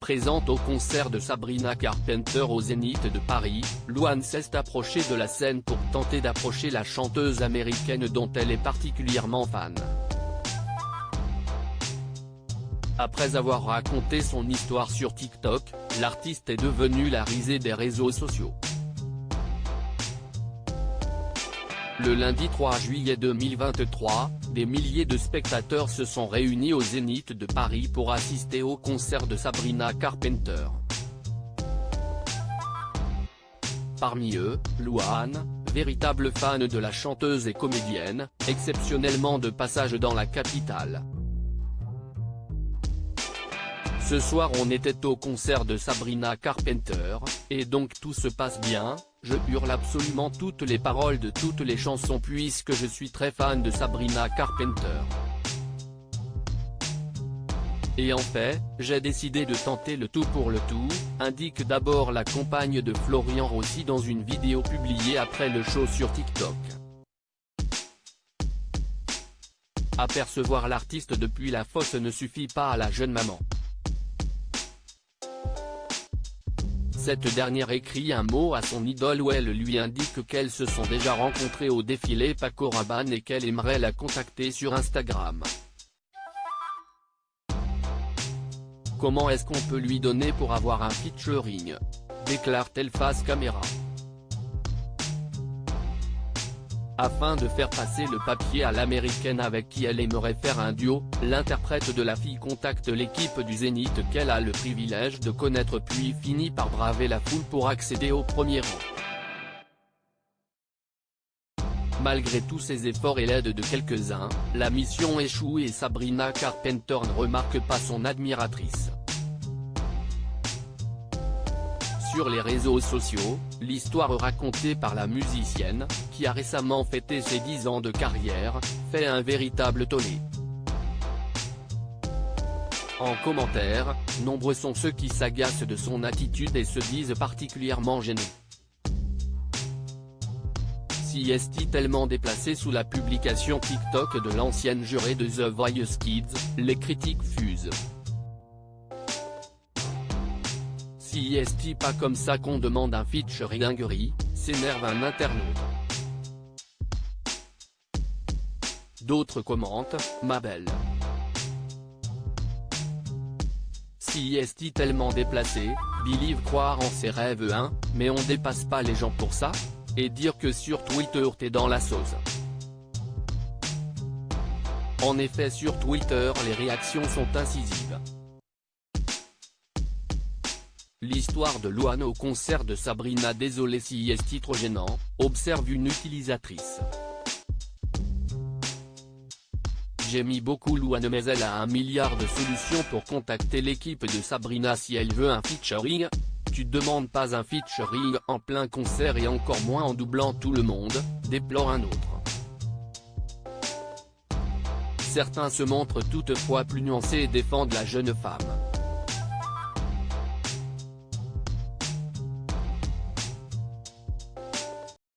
Présente au concert de Sabrina Carpenter au Zénith de Paris, Louane s'est approchée de la scène pour tenter d'approcher la chanteuse américaine dont elle est particulièrement fan. Après avoir raconté son histoire sur TikTok, l'artiste est devenue la risée des réseaux sociaux. Le lundi 3 juillet 2023, des milliers de spectateurs se sont réunis au Zénith de Paris pour assister au concert de Sabrina Carpenter. Parmi eux, Louane, véritable fan de la chanteuse et comédienne, exceptionnellement de passage dans la capitale. Ce soir on était au concert de Sabrina Carpenter, et donc tout se passe bien, je hurle absolument toutes les paroles de toutes les chansons puisque je suis très fan de Sabrina Carpenter. Et en fait, j'ai décidé de tenter le tout pour le tout, indique d'abord la compagne de Florian Rossi dans une vidéo publiée après le show sur TikTok. Apercevoir l'artiste depuis la fosse ne suffit pas à la jeune maman. Cette dernière écrit un mot à son idole où elle lui indique qu'elles se sont déjà rencontrées au défilé Paco Rabanne et qu'elle aimerait la contacter sur Instagram. Comment est-ce qu'on peut lui donner pour avoir un featuring ? Déclare-t-elle face caméra. Afin de faire passer le papier à l'américaine avec qui elle aimerait faire un duo, l'interprète de la fille contacte l'équipe du Zénith qu'elle a le privilège de connaître puis finit par braver la foule pour accéder au premier rang. Malgré tous ses efforts et l'aide de quelques-uns, la mission échoue et Sabrina Carpenter ne remarque pas son admiratrice. Sur les réseaux sociaux, l'histoire racontée par la musicienne, qui a récemment fêté ses 10 ans de carrière, fait un véritable tollé. En commentaire, nombreux sont ceux qui s'agacent de son attitude et se disent particulièrement gênés. S'y est-il tellement déplacé sous la publication TikTok de l'ancienne jurée de The Voice Kids, les critiques fusent. Si est-il pas comme ça qu'on demande un featuring, s'énerve un internaute. D'autres commentent, ma belle. Si est-il tellement déplacé, believe croire en ses rêves mais on dépasse pas les gens pour ça ? Et dire que sur Twitter t'es dans la sauce. En effet sur Twitter les réactions sont incisives. L'histoire de Louane au concert de Sabrina désolé si est trop gênant, observe une utilisatrice. J'ai mis beaucoup Louane mais elle a 1 milliard de solutions pour contacter l'équipe de Sabrina si elle veut un featuring. Tu demandes pas un featuring en plein concert et encore moins en doublant tout le monde, déplore un autre. Certains se montrent toutefois plus nuancés et défendent la jeune femme.